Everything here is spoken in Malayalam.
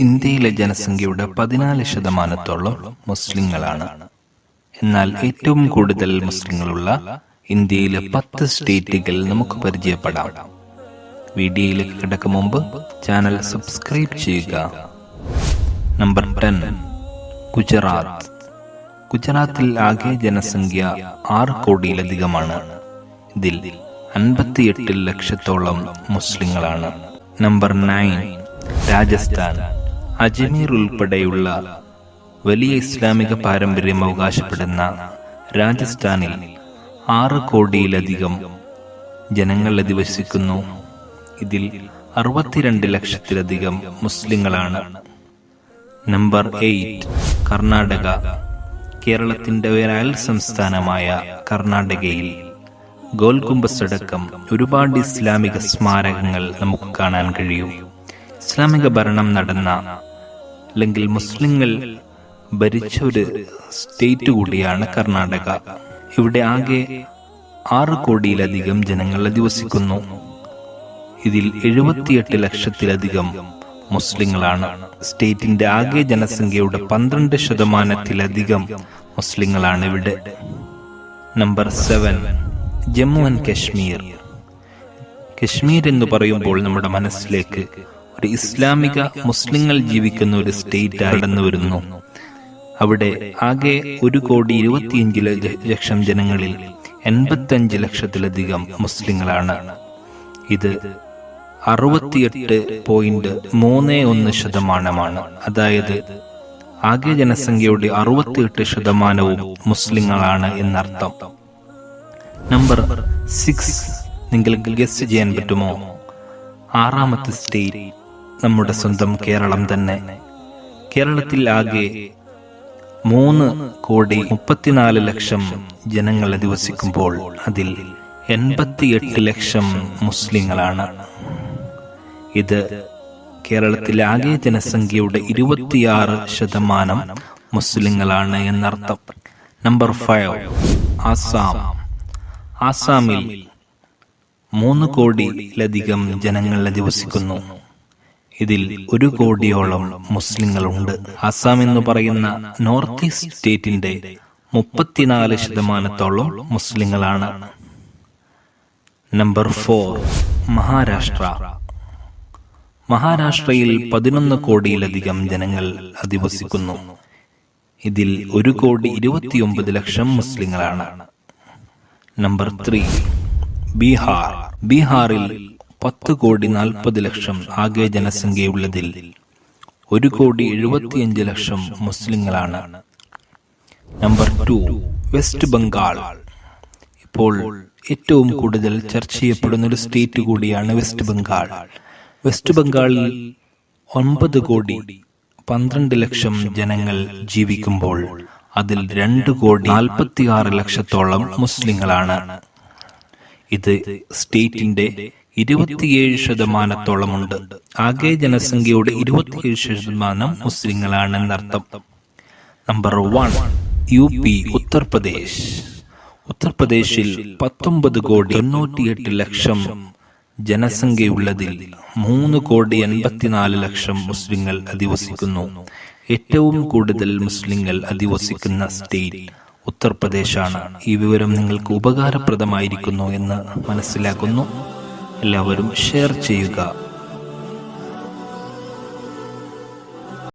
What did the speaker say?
ഇന്ത്യയിലെ ജനസംഖ്യയുടെ 14% മുസ്ലിങ്ങളാണ്. എന്നാൽ ഏറ്റവും കൂടുതൽ മുസ്ലിങ്ങളുള്ള ഇന്ത്യയിലെ 10 സ്റ്റേറ്റുകൾ നമുക്ക് പരിചയപ്പെടാം. വീഡിയോയിലേക്ക് കിടക്കും മുമ്പ് ചാനൽ സബ്സ്ക്രൈബ് ചെയ്യുക. നമ്പർ 10, ഗുജറാത്ത്. ഗുജറാത്തിൽ ആകെ ജനസംഖ്യ 6 കോടിയിലധികമാണ്. ഇതിൽ 58 ലക്ഷത്തോളം മുസ്ലിങ്ങളാണ്. നമ്പർ 9, രാജസ്ഥാൻ. അജ്മീർ ഉൾപ്പെടെയുള്ള വലിയ ഇസ്ലാമിക പാരമ്പര്യം അവകാശപ്പെടുന്ന രാജസ്ഥാനിൽ 6 കോടിയിലധികം ജനങ്ങൾ അധിവസിക്കുന്നു. ഇതിൽ 62 ലക്ഷത്തിലധികം മുസ്ലിങ്ങളാണ്. നമ്പർ 8, കർണാടക. കേരളത്തിന്റെ ഒരു അയൽ സംസ്ഥാനമായ കർണാടകയിൽ ഗോൽഗുംബസ് അടക്കം ഒരുപാട് ഇസ്ലാമിക സ്മാരകങ്ങൾ നമുക്ക് കാണാൻ കഴിയും. ഇസ്ലാമിക ഭരണം നടന്ന അല്ലെങ്കിൽ മുസ്ലിങ്ങൾ ഭരിച്ച ഒരു സ്റ്റേറ്റ് കൂടിയാണ് കർണാടക. ഇവിടെ ആകെ 6 കോടിയിലധികം ജനങ്ങൾ അധിവസിക്കുന്നു. ഇതിൽ 78 ലക്ഷത്തിലധികം മുസ്ലിങ്ങളാണ്. സ്റ്റേറ്റിന്റെ ആകെ ജനസംഖ്യയുടെ 12%-ലധികം മുസ്ലിങ്ങളാണ് ഇവിടെ. Number 7, Jammu and Kashmir. കശ്മീർ എന്ന് പറയുമ്പോൾ നമ്മുടെ മനസ്സിലേക്ക് ഒരു ഇസ്ലാമിക മുസ്ലിങ്ങൾ ജീവിക്കുന്ന ഒരു സ്റ്റേറ്റ് കടന്നു വരുന്നു. അവിടെ ആകെ 1,25,00,000 ജനങ്ങളിൽ 85 ലക്ഷത്തിലധികം മുസ്ലിങ്ങളാണ്. ഇത് 68.31%. അതായത് ആകെ ജനസംഖ്യയുടെ 68% മുസ്ലിങ്ങളാണ് എന്നർത്ഥം. നമ്പർ 6, നിങ്ങൾക്ക് ഗസ് ചെയ്യാൻ പറ്റുമോ? 6ാമത്തെ സ്റ്റേറ്റ് നമ്മുടെ സ്വന്തം കേരളം തന്നെ. കേരളത്തിൽ ആകെ 3,34,00,000 ജനങ്ങൾ അധിവസിക്കുമ്പോൾ അതിൽ 88 ലക്ഷം മുസ്ലിങ്ങളാണ്. ഇത് കേരളത്തിലെ ആകെ ജനസംഖ്യയുടെ 26% മുസ്ലിങ്ങളാണ് എന്നർത്ഥം. നമ്പർ 5, ആസാം. ആസാമിൽ 3 കോടിയിലധികം ജനങ്ങൾ അധിവസിക്കുന്നു. ഇതിൽ 1 കോടിയോളം മുസ്ലിങ്ങളുണ്ട്. ആസാം എന്ന് പറയുന്ന നോർത്ത് ഈസ്റ്റ് സ്റ്റേറ്റിന്റെ 34% മുസ്ലിങ്ങളാണ്. നമ്പർ 4, മഹാരാഷ്ട്ര. മഹാരാഷ്ട്രയിൽ 11 കോടിയിലധികം ജനങ്ങൾ അധിവസിക്കുന്നു. ഇതിൽ 1,29,00,000 മുസ്ലിങ്ങളാണ്. നമ്പർ 3, ബീഹാർ. ബീഹാറിൽ 10,40,00,000 ആകെ ജനസംഖ്യയുള്ളതിൽ 1,75,00,000 മുസ്ലിങ്ങളാണ്. Number 2, west Bengal. ഇപ്പോൾ ഏറ്റവും കൂടുതൽ ചർച്ച ചെയ്യപ്പെടുന്ന ഒരു സ്റ്റേറ്റ് കൂടിയാണ് വെസ്റ്റ് ബംഗാൾ. വെസ്റ്റ് ബംഗാളിൽ 9,12,00,000 ജനങ്ങൾ ജീവിക്കുമ്പോൾ അതിൽ 2,46,00,000 മുസ്ലിങ്ങളാണ്. ഇത് സ്റ്റേറ്റിന്റെ 27% ഉണ്ട്. ആകെ ജനസംഖ്യയുടെ 27% മുസ്ലിങ്ങളാണ് എന്നർത്ഥം. Number 1, UP, Uttar Pradesh. ഉത്തർപ്രദേശിൽ 19,98,00,000 ജനസംഖ്യയുള്ളതിൽ 3,84,00,000 മുസ്ലിങ്ങൾ അധിവസിക്കുന്നു. ഏറ്റവും കൂടുതൽ മുസ്ലിങ്ങൾ അധിവസിക്കുന്ന സ്റ്റേറ്റ് ഉത്തർപ്രദേശാണ്. ഈ വിവരം നിങ്ങൾക്ക് ഉപകാരപ്രദമായിരിക്കുന്നു എന്ന് മനസ്സിലാക്കുന്നു. എല്ലാവരും ഷെയർ ചെയ്യുക.